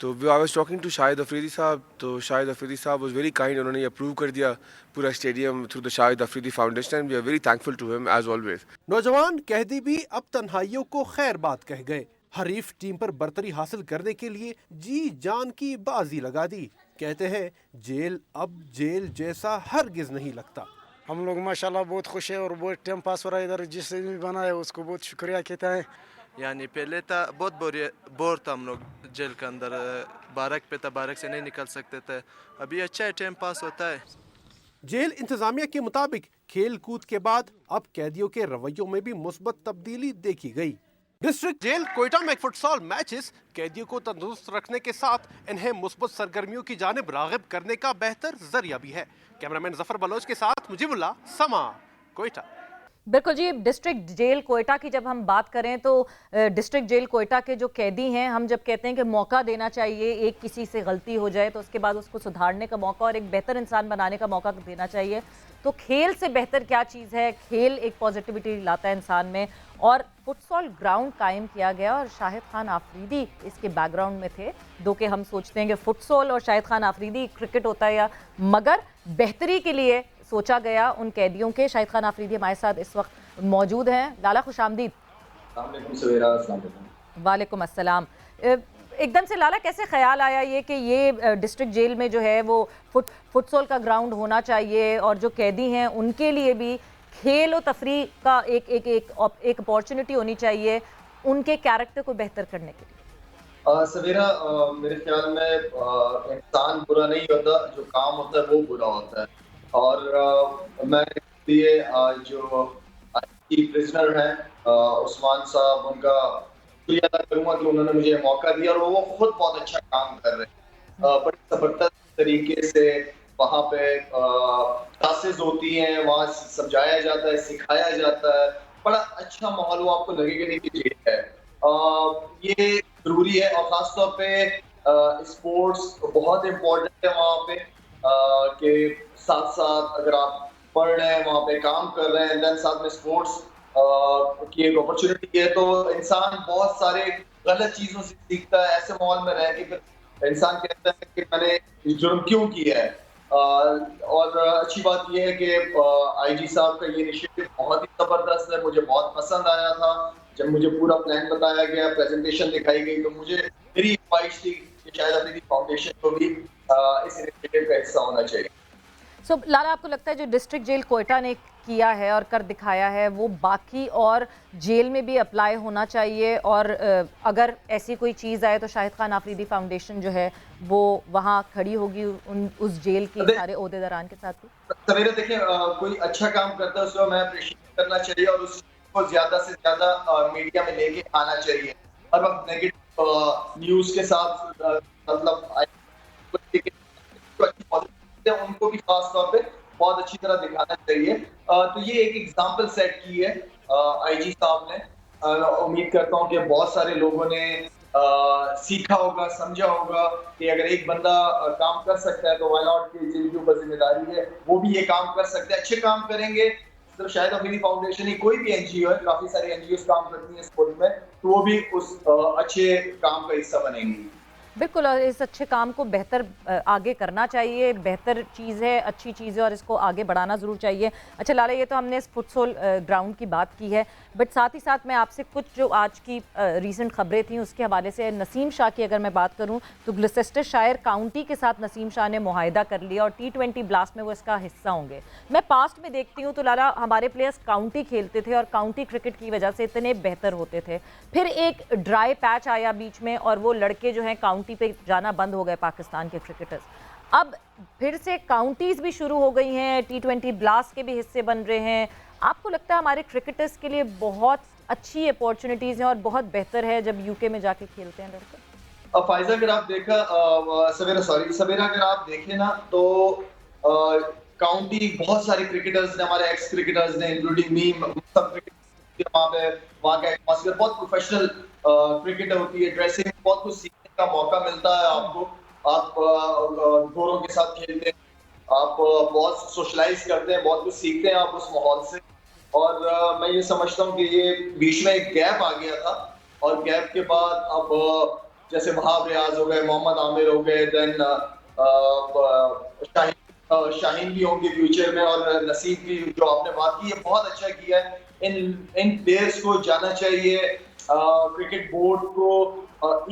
तो I was talking to Shahid Afridi साहब, तो शाहिद अफरीदी साहब वाज वेरी काइंड, उन्होंने अप्रूव कर दिया पूरा stadium through the Shahid Afridi foundation and we are very thankful to him as always. नौजवान कैदी भी अब तन्हाइयों को खैर बात कह गए। हरीफ टीम पर बर्तरी हासिल करने के लिए जी जान की बाजी लगा दी। कहते हैं जेल अब जेल जैसा हरगिज नहीं लगता। हम लोग माशाल्लाह बहुत खुश है और बहुत टाइम पास हो रहा है इधर, जिससे भी बना है उसको बहुत शुक्रिया कहता है। यानी पहले था बहुत बोर था हम लोग जेल के अंदर, बारक पे था, बारक से नहीं निकल सकते थे, अभी अच्छा है, टाइम पास होता है। जेल इंतजामिया के मुताबिक खेल कूद के बाद अब कैदियों के रवैयों में भी मुस्बत तब्दीली देखी गई। डिस्ट्रिक्ट जेल कोयटा में फुटसॉल मैचेस कैदियों को तंदुरुस्त रखने के साथ इन्हें मुस्बत सरगर्मियों की जानिब रागिब करने का बेहतर जरिया भी है। कैमरामैन जफर बलोच के साथ मुजीबुल्लाह, समा, कोयटा। बिल्कुल जी, डिस्ट्रिक्ट जेल कोयटा की जब हम बात करें तो डिस्ट्रिक्ट जेल कोयटा के जो कैदी हैं, हम जब कहते हैं कि मौका देना चाहिए, एक किसी से गलती हो जाए तो उसके बाद उसको सुधारने का मौका और एक बेहतर इंसान बनाने का मौका देना चाहिए, तो खेल से बेहतर क्या चीज़ है। खेल एक पॉजिटिविटी लाता है इंसान में और फुटसॉल ग्राउंड कायम किया गया और शाहिद खान आफरीदी इसके बैकग्राउंड में थे। दो के हम सोचते हैं कि फुटसॉल और शाहिद खान आफरीदी क्रिकेट होता है, या मगर बेहतरी के लिए सोचा गया उन कैदियों के। शाहिद खान आफरीदी हमारे साथ इस वक्त मौजूद हैं। लाला खुशामदीद। वालेकुम अस्सलाम। एकदम से लाला कैसे ख्याल आया ये कि ये डिस्ट्रिक्ट जेल में जो है वो फुटसॉल का ग्राउंड होना चाहिए और जो कैदी हैं उनके लिए भी खेल और तफरीह का एक अपॉर्चुनिटी होनी चाहिए उनके कैरेक्टर को बेहतर करने के लिए? सवेरा, मेरे ख्याल में इंसान बुरा नहीं होता, जो काम होता है वो बुरा होता है। और मैं लिए जो प्रिजनर हैं उस्मान साहब, उनका शुक्रिया अदा करूंगा कि उन्होंने मुझे मौका दिया और वो खुद बहुत अच्छा काम कर रहे हैं। बड़े जबरदस्त तरीके से वहाँ पे क्लासेस होती हैं, वहाँ समझाया जाता है, सिखाया जाता है, बड़ा अच्छा माहौल, वो आपको लगेगा नहीं कि जेल है। ये जरूरी है और खासतौर पे स्पोर्ट्स बहुत इम्पोर्टेंट है वहाँ पे, के साथ साथ अगर आप पढ़ रहे हैं, वहाँ पे काम कर रहे हैं, देन साथ में स्पोर्ट्स की एक अपॉर्चुनिटी है, तो इंसान बहुत सारे गलत चीजों से सीखता है। ऐसे माहौल में रह के फिर इंसान कहता है कि मैंने जुर्म क्यों किया है। और अच्छी बात यह है कि आईजी साहब का ये इनिशिएटिव बहुत ही जबरदस्त है, मुझे बहुत पसंद आया था। जब मुझे पूरा प्लान बताया गया, प्रेजेंटेशन दिखाई गई, तो मेरी ख्वाहिश थी कि शायद अपनी फाउंडेशन को भी इस इनिशिएटिव का हिस्सा होना चाहिए। लाला, आपको लगता है जो डिस्ट्रिक्ट जेल कोयटा ने किया है और कर दिखाया है वो बाकी और जेल में भी अप्लाई होना चाहिए, और अगर ऐसी कोई चीज़ आए तो शाहिद खान आफरीदी फाउंडेशन जो है वो वहाँ खड़ी होगी उस जेल के सारे ओहदेदारान के साथ भी। सवेरे देखिए, कोई अच्छा काम करता है उसको हमें अप्रिशिएट करना चाहिए और उसको ज्यादा से ज्यादा मीडिया में लेके आना चाहिए। हर वक्त नेगेटिव न्यूज के साथ मतलब उनको भी खास तौर पे बहुत अच्छी तरह दिखाना चाहिए। तो ये एक एग्जाम्पल सेट की है आईजी साहब ने। उम्मीद करता हूँ कि बहुत सारे लोगों ने सीखा होगा, समझा होगा कि अगर एक बंदा काम कर सकता है तो व्हाई नॉट, कि जिनके ऊपर जिम्मेदारी है वो भी ये काम कर सकते हैं, अच्छे काम करेंगे। सिर्फ शाहिद अफरीदी फाउंडेशन ही, कोई भी एनजीओ है, काफी सारी एनजीओ काम करती हैं स्पोर्ट्स में, तो वो भी उस अच्छे काम का हिस्सा बनेंगी। बिल्कुल, और इस अच्छे काम को बेहतर आगे करना चाहिए। बेहतर चीज़ है, अच्छी चीज़ है और इसको आगे बढ़ाना ज़रूर चाहिए। अच्छा लाला, ये तो हमने इस फुटसोल ग्राउंड की बात की है, बट साथ ही साथ मैं आपसे कुछ जो आज की रीसेंट खबरें थी उसके हवाले से, नसीम शाह की अगर मैं बात करूं तो ग्लुचेस्टरशायर काउंटी के साथ नसीम शाह ने मुआहिदा कर लिया और T20 ब्लास्ट में वो इसका हिस्सा होंगे। मैं पास्ट में देखती हूँ तो लाला, हमारे प्लेयर्स काउंटी खेलते थे और काउंटी क्रिकेट की वजह से इतने बेहतर होते थे, फिर एक ड्राई पैच आया बीच में और वो लड़के जो हैं काउंटी पे जाना बंद हो गए पाकिस्तान के क्रिकेटर्स। अब फिर से काउंटीज भी शुरू हो गई हैं, T20 ब्लास्ट के भी हिस्से बन रहे हैं। आपको लगता है हमारे क्रिकेटर्स के लिए बहुत अच्छी अपॉर्चुनिटीज हैं और बहुत बेहतर है जब यूके में जाके खेलते हैं लड़के? फायजा, अगर आप सवेरा अगर आप देखें ना तो काउंटी बहुत सारे क्रिकेटर्स ने, हमारे एक्स क्रिकेटर्स ने, इंक्लूडिंग मी, सब क्रिकेटर्स वहाँ का एटमॉस्फेयर बहुत प्रोफेशनल क्रिकेट होती है। ड्रेसिंग में बहुत कुछ सीखने का मौका मिलता है आपको। आप गोरों के साथ खेलते हैं, आप बहुत सोशलाइज करते हैं, बहुत कुछ सीखते हैं आप उस माहौल से। और मैं ये समझता हूँ कि ये बीच में एक गैप आ गया था और गैप के बाद अब जैसे वहाब रियाज हो गए, मोहम्मद आमिर हो गए, देन शाहीन भी होंगे फ्यूचर में, और नसीब की जो आपने बात की है बहुत अच्छा किया है। इन प्लेयर्स को जाना चाहिए, क्रिकेट बोर्ड को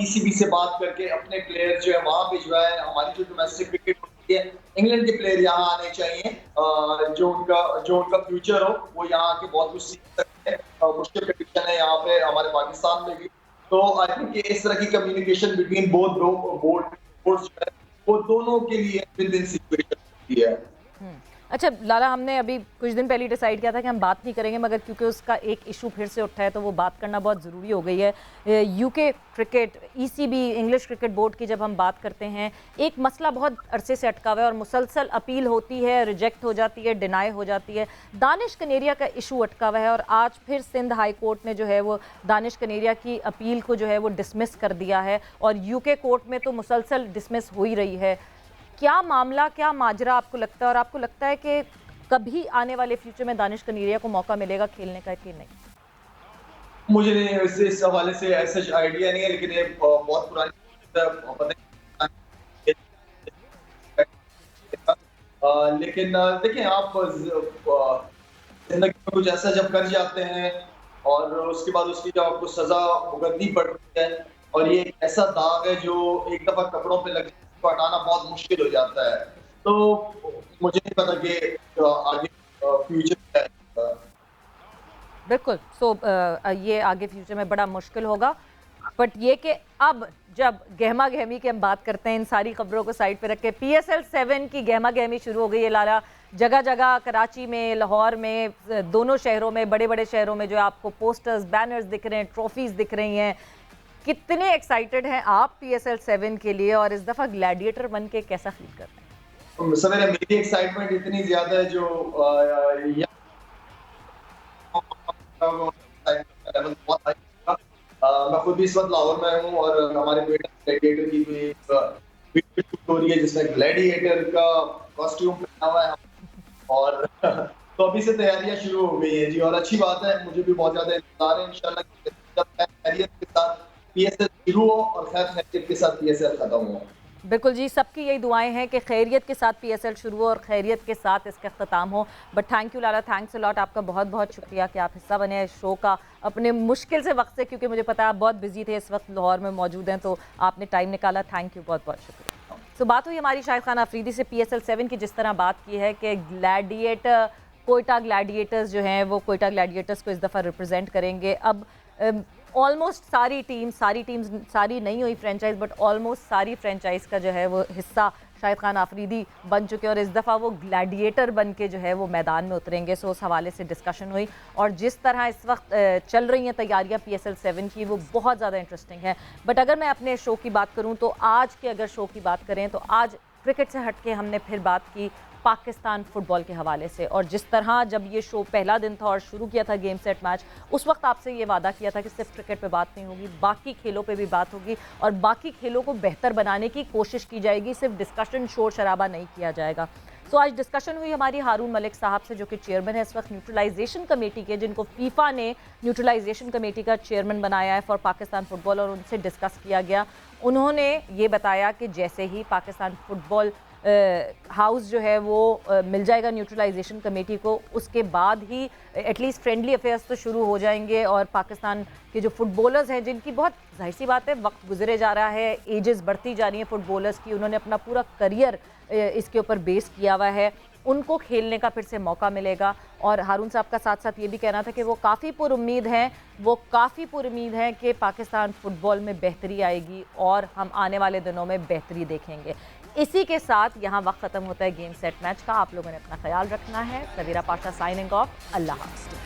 ईसीबी से बात करके अपने प्लेयर्स जो है वहां भिजवाए। हमारी जो डोमेस्टिक क्रिकेट होती है, इंग्लैंड के प्लेयर यहाँ आने चाहिए, जो उनका फ्यूचर हो वो यहाँ आके बहुत कुछ सीख सकते हैं। मुश्किल कंडीशन है यहाँ पे हमारे पाकिस्तान में भी, तो आई थिंक इस तरह की कम्युनिकेशन बिटवीन बोथ बोर्ड्स वो दोनों के लिए विन-विन सिचुएशन होती है। अच्छा लाला, हमने अभी कुछ दिन पहले डिसाइड किया था कि हम बात नहीं करेंगे, मगर क्योंकि उसका एक इशू फिर से उठा है तो वो बात करना बहुत ज़रूरी हो गई है। UK cricket, ECB, English cricket board की जब हम बात करते हैं, एक मसला बहुत अरसे से अटका हुआ है और मुसलसल अपील होती है, रिजेक्ट हो जाती है, डिनाई हो जाती है। दानिश कनेरिया का इशू अटका हुआ है और आज फिर सिंध हाई कोर्ट ने जो है वो दानिश कनेरिया की अपील को जो है वो डिसमिस कर दिया है और यूके कोर्ट में तो मुसलसल डिसमिस हो ही रही है। क्या मामला, क्या माजरा आपको लगता है, और आपको लगता है कि कभी आने वाले फ्यूचर में दानिश कनेरिया को मौका मिलेगा खेलने का कि नहीं? मुझे नहीं, इस हवाले से ऐसा आइडिया नहीं है, लेकिन ये बहुत पुरानी लेकिन देखिए, आप जिंदगी में कुछ ऐसा जब कर जाते हैं और उसके बाद उसकी जब आपको सजा भुगतनी पड़ती है और ये एक ऐसा दाग है जो एक दफा कपड़ों पे लग को हटाना बहुत मुश्किल हो जाता है, तो मुझे नहीं पता कि आगे फ्यूचर है। बिल्कुल, ये आगे फ्यूचर में बड़ा मुश्किल होगा। बट ये कि अब जब गहमा गहमी की हम बात करते हैं, इन सारी खबरों को साइड पे रख के PSL 7 की गहमा गहमी शुरू हो गई है लाला। जगह जगह कराची में, लाहौर में, दोनों शहरों में, बड़े बड़े शहरों में जो आपको पोस्टर्स, बैनर्स दिख रहे हैं, ट्रॉफीज दिख रही हैं। कितने एक्साइटेड हैं आप PSL 7 के लिए और इस दफ़ा ग्लैडिएटर बन के कैसा फील कर रहे हैं? सवेरे मेरी एक्साइटमेंट इतनी ज्यादा है जो मैं खुद भी इस वक्त लाहौर में हूँ और हमारे बेटा ग्लैडिएटर की भी एक वीडियो शूट हो रही है जिसमें ग्लैडिएटर का कॉस्ट्यूम पहना हुआ है और तो अभी से तैयारियां शुरू हो गई हैं जी। और अच्छी बात है, मुझे भी बहुत ज्यादा इंतजार है। इंशाल्लाह जब खैरियत के साथ PSL शुरू हो और खैरियत के साथ PSL खत्म हो। बिल्कुल जी, सबकी यही दुआएं हैं कि खैरियत के साथ PSL शुरू हो और खैरियत के साथ इसका ख़त्म हो। But thank you Lala, thanks a lot, आपका बहुत बहुत शुक्रिया कि आप हिस्सा बने इस शो का अपने मुश्किल से वक्त से, क्योंकि मुझे पता है आप बहुत बिजी थे, इस वक्त लाहौर में मौजूद हैं, तो आपने टाइम निकाला। थैंक यू, बहुत बहुत शुक्रिया। बात हुई हमारी शाहिद खान आफरीदी से PSL 7 की, जिस तरह बात की है कि ग्लैडिएटर कोयटा ग्लैडिएटर्स जो हैं वो कोयटा ग्लैडिएटर्स को इस दफ़ा रिप्रेजेंट करेंगे। अब ऑलमोस्ट सारी टीम्स सारी नहीं हुई फ्रेंचाइज, बट ऑलमोस्ट सारी फ्रेंचाइज का जो है वो हिस्सा शाहिद खान आफरीदी बन चुके हैं और इस दफ़ा वो ग्लैडिएटर बन के जो है वो मैदान में उतरेंगे। सो उस हवाले से डिस्कशन हुई और जिस तरह इस वक्त चल रही हैं तैयारियां PSL 7 की, वो बहुत ज़्यादा इंटरेस्टिंग है। बट अगर मैं अपने शो की बात करूं तो आज के अगर शो की बात करें तो आज क्रिकेट से हट के हमने फिर बात की पाकिस्तान फुटबॉल के हवाले से। और जिस तरह जब ये शो पहला दिन था और शुरू किया था गेम सेट मैच, उस वक्त आपसे ये वादा किया था कि सिर्फ क्रिकेट पे बात नहीं होगी, बाकी खेलों पे भी बात होगी और बाकी खेलों को बेहतर बनाने की कोशिश की जाएगी, सिर्फ डिस्कशन शोर शराबा नहीं किया जाएगा। तो आज डिस्कशन हुई हमारी हारून मलिक साहब से, जो कि चेयरमैन है इस वक्त न्यूट्रलाइजेशन कमेटी के, जिनको फीफा ने न्यूट्रलाइजेशन कमेटी का चेयरमैन बनाया है फॉर पाकिस्तान फुटबॉल, और उनसे डिस्कस किया गया। उन्होंने ये बताया कि जैसे ही पाकिस्तान फुटबॉल हाउस जो है वो मिल जाएगा न्यूट्रलाइजेशन कमेटी को, उसके बाद ही एटलीस्ट फ्रेंडली अफेयर्स तो शुरू हो जाएंगे और पाकिस्तान के जो फुटबॉलर्स हैं, जिनकी बहुत जाहिर सी बात है वक्त गुजरे जा रहा है, एजेस बढ़ती जा रही हैं फुटबॉलर्स की, उन्होंने अपना पूरा करियर इसके ऊपर बेस किया हुआ है, उनको खेलने का फिर से मौका मिलेगा। और हारून साहब का साथ साथ ये भी कहना था कि वो काफ़ी पुरुम्मीद हैं कि पाकिस्तान फुटबॉल में बेहतरी आएगी और हम आने वाले दिनों में बेहतरी देखेंगे। इसी के साथ यहाँ वक्त ख़त्म होता है गेम सेट मैच का। आप लोगों ने अपना ख्याल रखना है। सवीरा पाशा साइनिंग ऑफ। अल्लाह हाफ़िज़।